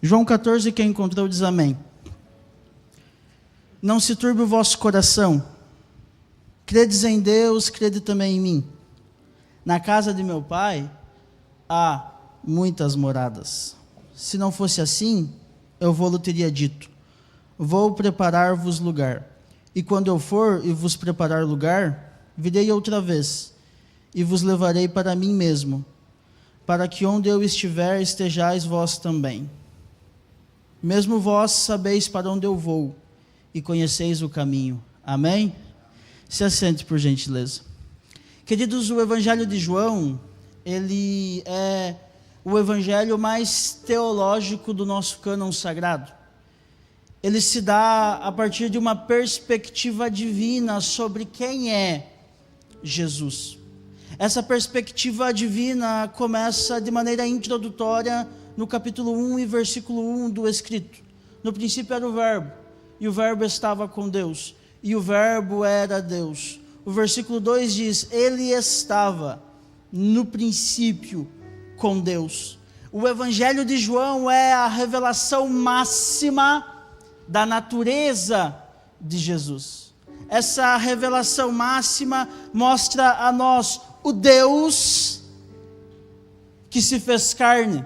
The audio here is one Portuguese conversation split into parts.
João 14, quem encontrou diz amém. Não se turbe o vosso coração. Credes em Deus, crede também em mim. Na casa de meu pai há muitas moradas. Se não fosse assim, eu vou-lo teria dito. Vou preparar-vos lugar. E quando eu for e vos preparar lugar, virei outra vez, e vos levarei para mim mesmo, para que onde eu estiver, estejais vós também. Mesmo vós sabeis para onde eu vou, e conheceis o caminho. Amém? Se assente, por gentileza. Queridos, o Evangelho de João, ele é o evangelho mais teológico do nosso cânon sagrado. Ele se dá a partir de uma perspectiva divina sobre quem é Jesus. Essa perspectiva divina começa de maneira introdutória no capítulo 1 e versículo 1 do escrito. No princípio era o Verbo, e o Verbo estava com Deus, e o Verbo era Deus. O versículo 2 diz, ele estava no princípio com Deus. O Evangelho de João é a revelação máxima da natureza de Jesus. Essa revelação máxima mostra a nós o Deus que se fez carne,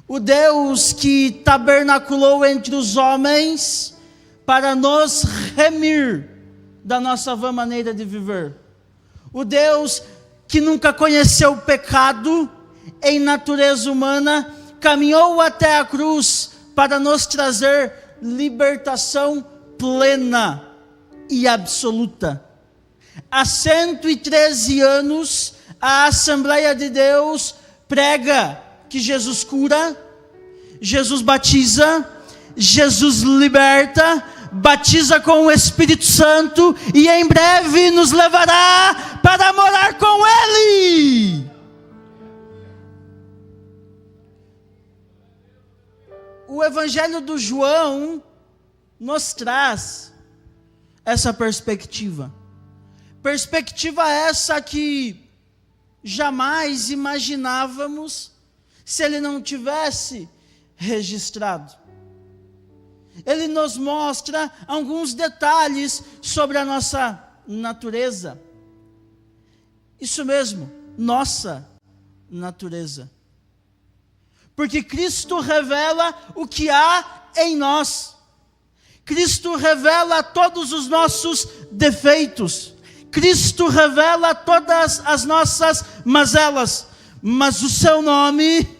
o Deus que tabernaculou entre os homens para nos remir da nossa vã maneira de viver, o Deus que nunca conheceu o pecado em natureza humana, caminhou até a cruz para nos trazer libertação plena e absoluta. Há 113 anos, a Assembleia de Deus prega que Jesus cura, Jesus batiza, Jesus liberta, batiza com o Espírito Santo e em breve nos levará para morar com Ele. O Evangelho do João nos traz essa perspectiva. Perspectiva essa que jamais imaginávamos se ele não tivesse registrado. Ele nos mostra alguns detalhes sobre a nossa natureza. Isso mesmo, nossa natureza. Porque Cristo revela o que há em nós. Cristo revela todos os nossos defeitos. Cristo revela todas as nossas mazelas. Mas o seu nome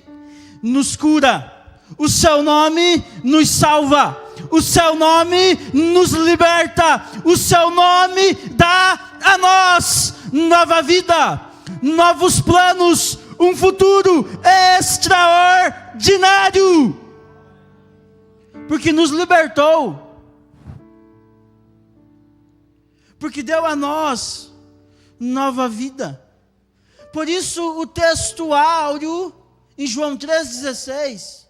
nos cura. O seu nome nos salva. O seu nome nos liberta. O seu nome dá a nós nova vida, novos planos, um futuro extraordinário. Porque nos libertou. Porque deu a nós nova vida. Por isso o texto áureo em João 3,16,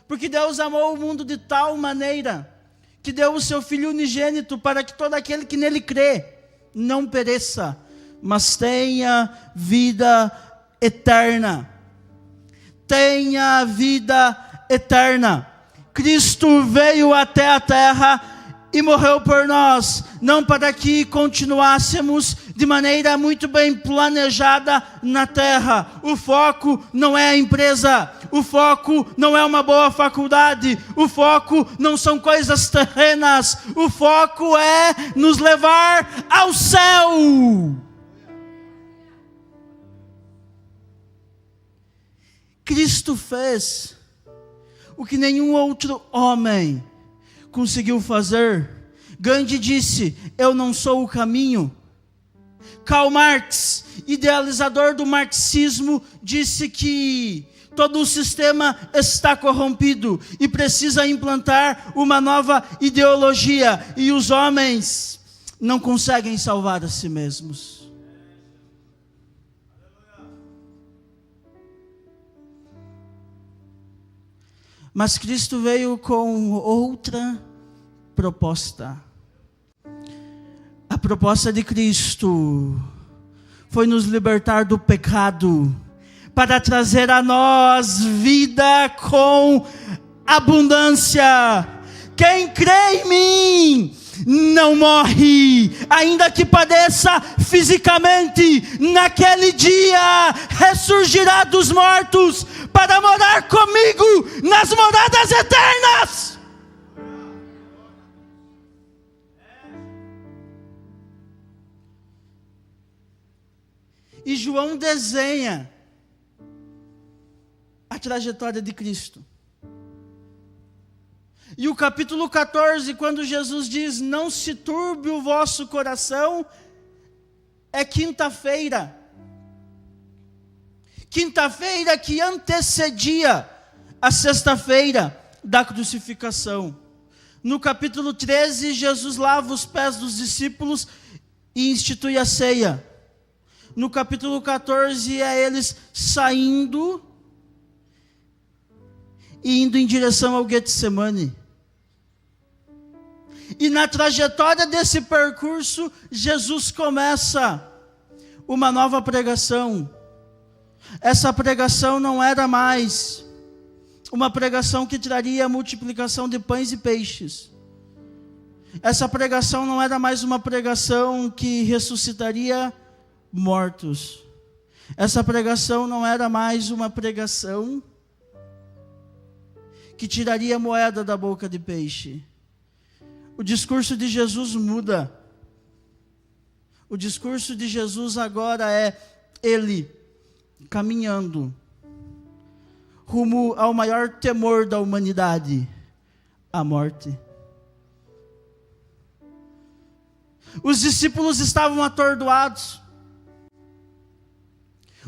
porque Deus amou o mundo de tal maneira, que deu o seu Filho unigênito, para que todo aquele que nele crê, não pereça, mas tenha vida eterna. Tenha vida eterna. Cristo veio até a terra e morreu por nós, não para que continuássemos de maneira muito bem planejada na terra. O foco não é a empresa, o foco não é uma boa faculdade, o foco não são coisas terrenas, o foco é nos levar ao céu. Cristo fez o que nenhum outro homem conseguiu fazer. Gandhi disse, eu não sou o caminho. Karl Marx, idealizador do marxismo, disse que todo o sistema está corrompido e precisa implantar uma nova ideologia, e os homens não conseguem salvar a si mesmos. Mas Cristo veio com outra proposta. A proposta de Cristo foi nos libertar do pecado, para trazer a nós vida com abundância. Quem crê em mim não morre, ainda que padeça fisicamente, naquele dia ressurgirá dos mortos para morar comigo nas moradas eternas. E João desenha a trajetória de Cristo. E o capítulo 14, quando Jesus diz, não se turbe o vosso coração, é quinta-feira. Quinta-feira que antecedia a sexta-feira da crucificação. No capítulo 13, Jesus lava os pés dos discípulos e institui a ceia. No capítulo 14, é eles saindo e indo em direção ao Getsemane. E na trajetória desse percurso, Jesus começa uma nova pregação. Essa pregação não era mais uma pregação que traria a multiplicação de pães e peixes. Essa pregação não era mais uma pregação que ressuscitaria mortos. Essa pregação não era mais uma pregação que tiraria a moeda da boca de peixe. O discurso de Jesus muda. O discurso de Jesus agora é Ele caminhando rumo ao maior temor da humanidade, a morte. Os discípulos estavam atordoados.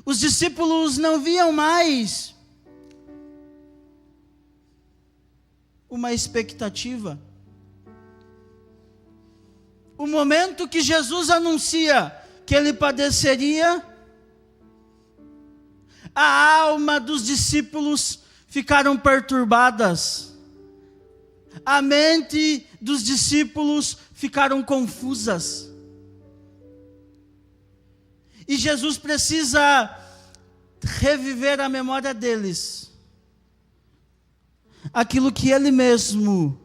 Os discípulos não viam mais uma expectativa. O momento que Jesus anuncia que ele padeceria, a alma dos discípulos ficaram perturbadas. A mente dos discípulos ficaram confusas. E Jesus precisa reviver a memória deles. Aquilo que ele mesmo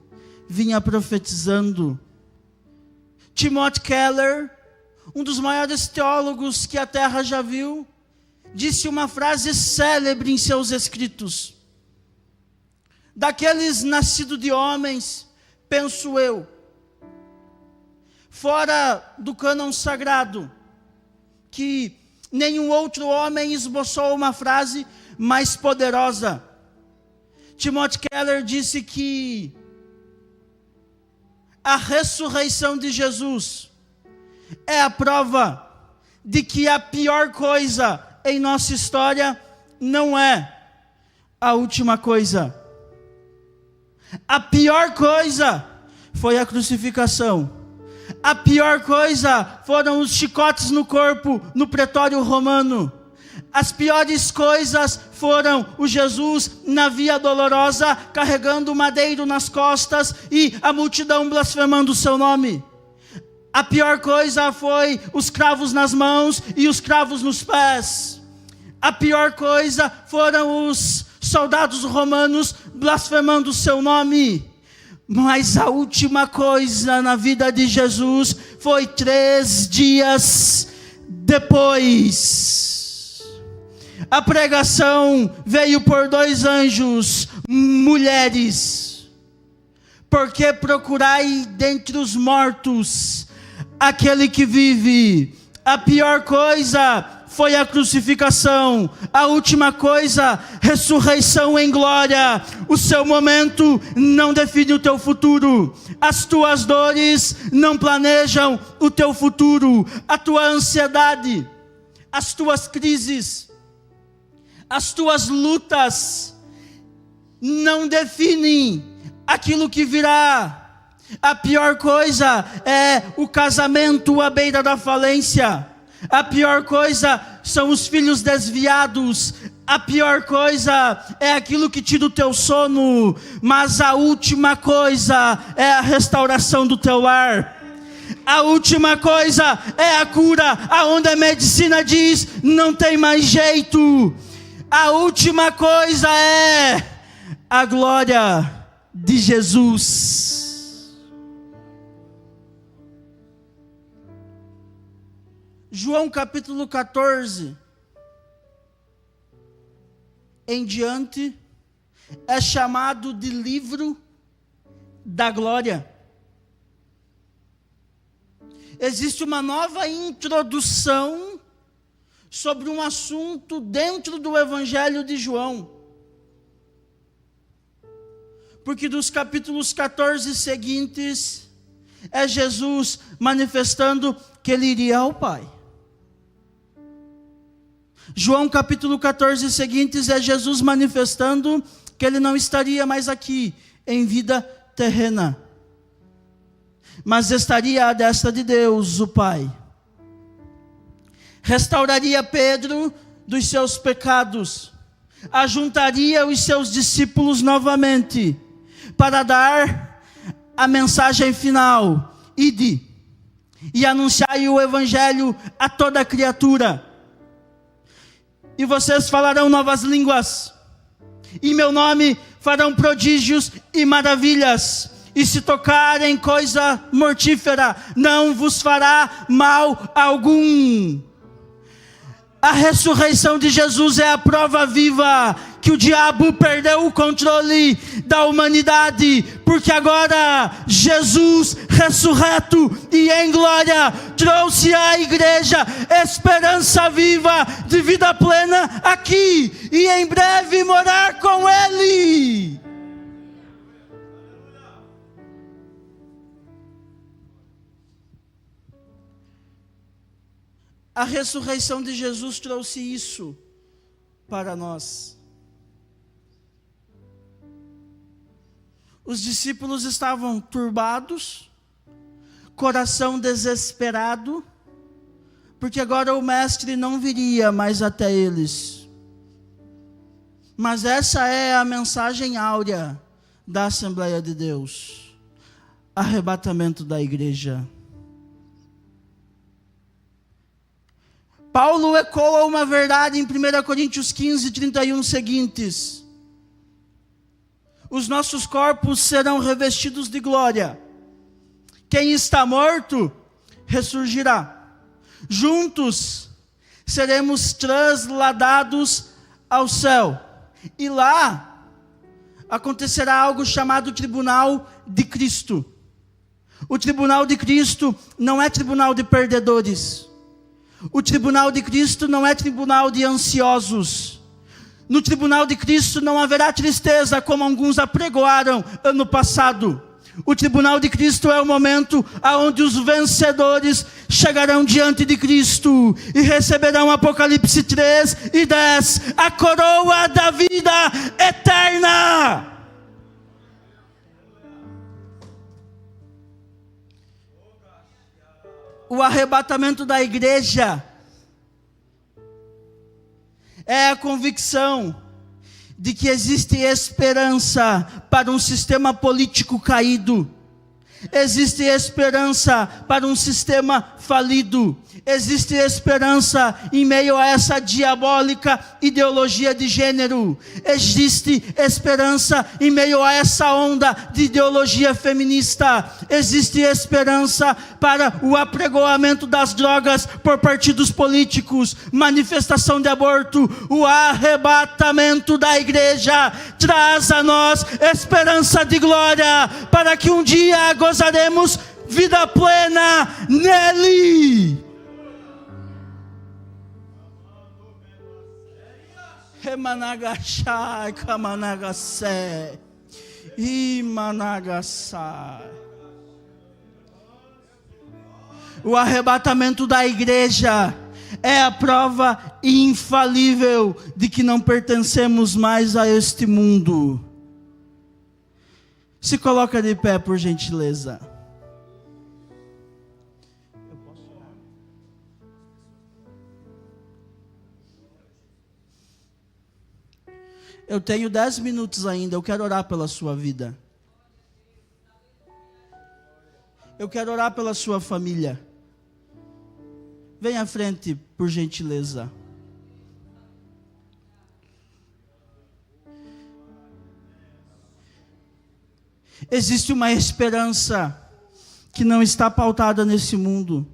vinha profetizando. Timothy Keller, um dos maiores teólogos que a terra já viu, disse uma frase célebre em seus escritos. Daqueles nascidos de homens, penso eu, fora do cânon sagrado, que nenhum outro homem esboçou uma frase mais poderosa. Timothy Keller disse que a ressurreição de Jesus é a prova de que a pior coisa em nossa história não é a última coisa. A pior coisa foi a crucificação. A pior coisa foram os chicotes no corpo, no pretório romano. As piores coisas foram o Jesus na via dolorosa, carregando o madeiro nas costas e a multidão blasfemando o seu nome. A pior coisa foi os cravos nas mãos e os cravos nos pés. A pior coisa foram os soldados romanos blasfemando o seu nome. Mas a última coisa na vida de Jesus foi 3 dias depois. A pregação veio por 2 anjos, mulheres. Porque procurai dentre os mortos aquele que vive. A pior coisa foi a crucificação. A última coisa, ressurreição em glória. O seu momento não define o teu futuro. As tuas dores não planejam o teu futuro. A tua ansiedade, as tuas crises, as tuas lutas não definem aquilo que virá. A pior coisa é o casamento à beira da falência. A pior coisa são os filhos desviados. A pior coisa é aquilo que tira o teu sono. Mas a última coisa é a restauração do teu lar. A última coisa é a cura, aonde a medicina diz, não tem mais jeito. A última coisa é a glória de Jesus. João capítulo 14 em diante é chamado de livro da glória. Existe uma nova introdução sobre um assunto dentro do Evangelho de João. Porque dos capítulos 14 seguintes, é Jesus manifestando que ele iria ao Pai. João capítulo 14 seguintes é Jesus manifestando que ele não estaria mais aqui em vida terrena, mas estaria à destra de Deus, o Pai. Restauraria Pedro dos seus pecados, ajuntaria os seus discípulos novamente, para dar a mensagem final: ide e anunciai o Evangelho a toda criatura. E vocês falarão novas línguas, em meu nome farão prodígios e maravilhas, e se tocarem coisa mortífera, não vos fará mal algum. A ressurreição de Jesus é a prova viva que o diabo perdeu o controle da humanidade, porque agora Jesus ressurreto e em glória trouxe à igreja esperança viva de vida plena aqui e em breve morar com Ele. A ressurreição de Jesus trouxe isso para nós. Os discípulos estavam turbados, coração desesperado, porque agora o Mestre não viria mais até eles. Mas essa é a mensagem áurea da Assembleia de Deus: arrebatamento da igreja. Paulo ecoa uma verdade em 1 Coríntios 15, 31 seguintes: os nossos corpos serão revestidos de glória. Quem está morto ressurgirá. Juntos seremos transladados ao céu. E lá acontecerá algo chamado tribunal de Cristo. O tribunal de Cristo não é tribunal de perdedores. O tribunal de Cristo não é tribunal de ansiosos. No tribunal de Cristo não haverá tristeza, como alguns apregoaram ano passado. O tribunal de Cristo é o momento onde os vencedores chegarão diante de Cristo e receberão Apocalipse 3 e 10, a coroa da vida eterna. O arrebatamento da igreja é a convicção de que existe esperança para um sistema político caído. Existe esperança para um sistema falido. Existe esperança em meio a essa diabólica ideologia de gênero. Existe esperança em meio a essa onda de ideologia feminista. Existe esperança para o apregoamento das drogas por partidos políticos, manifestação de aborto. O arrebatamento da igreja traz a nós esperança de glória, para que um dia gozaremos vida plena nele. Remanagashai kamanagasé imanagasai. O arrebatamento da igreja é a prova infalível de que não pertencemos mais a este mundo. Se coloca de pé, por gentileza. Eu tenho 10 minutos ainda, eu quero orar pela sua vida. Eu quero orar pela sua família. Venha à frente, por gentileza. Existe uma esperança que não está pautada nesse mundo.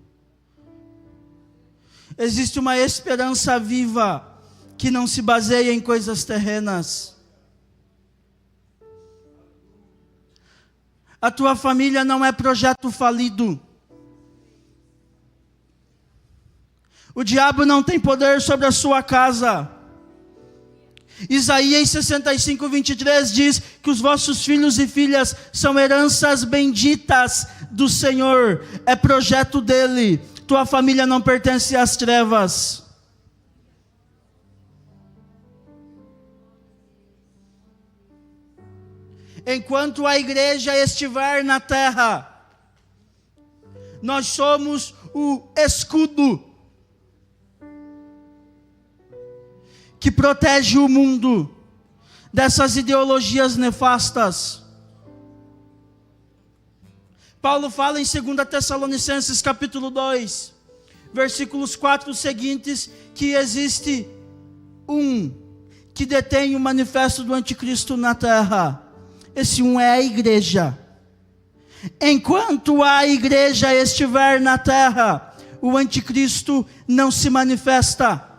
Existe uma esperança viva que não se baseia em coisas terrenas. A tua família não é projeto falido. O diabo não tem poder sobre a sua casa. Isaías 65, 23 diz que os vossos filhos e filhas são heranças benditas do Senhor. É projeto dele. Tua família não pertence às trevas. Enquanto a igreja estiver na terra, nós somos o escudo que protege o mundo dessas ideologias nefastas. Paulo fala em 2 Tessalonicenses capítulo 2, versículos 4 seguintes, que existe um que detém o manifesto do anticristo na terra. Esse um é a igreja. Enquanto a igreja estiver na terra, o anticristo não se manifesta.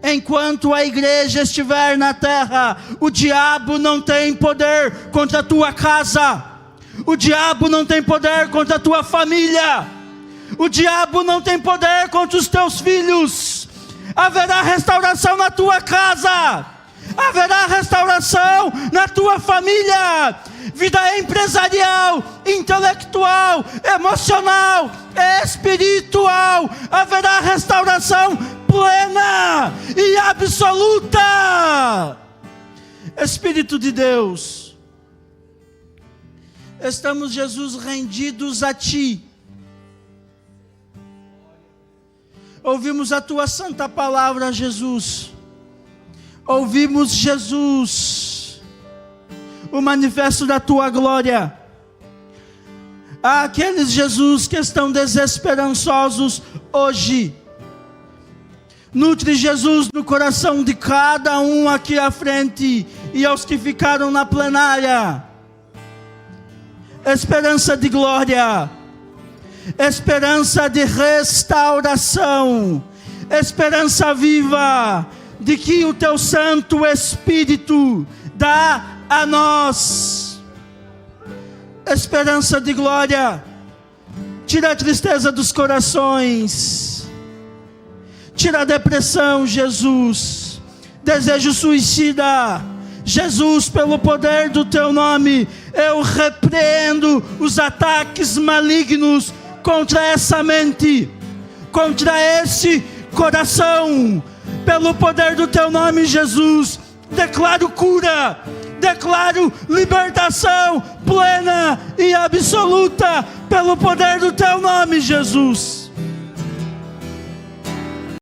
Enquanto a igreja estiver na terra, o diabo não tem poder contra a tua casa. O diabo não tem poder contra a tua família. O diabo não tem poder contra os teus filhos. Haverá restauração na tua casa. Haverá restauração na tua família. Vida empresarial, intelectual, emocional, espiritual. Haverá restauração plena e absoluta. Espírito de Deus, estamos, Jesus, rendidos a Ti. Ouvimos a Tua santa palavra, Jesus. Ouvimos, Jesus, o manifesto da Tua glória. Há aqueles, Jesus, que estão desesperançosos hoje. Nutre, Jesus, no coração de cada um aqui à frente e aos que ficaram na plenária. Esperança de glória, esperança de restauração, esperança viva de que o Teu Santo Espírito dá a nós. Esperança de glória, tira a tristeza dos corações. Tira a depressão, Jesus. Desejo suicida, Jesus, pelo poder do Teu nome, eu repreendo os ataques malignos contra essa mente, contra esse coração. Pelo poder do Teu nome, Jesus, declaro cura, declaro libertação plena e absoluta, pelo poder do Teu nome, Jesus.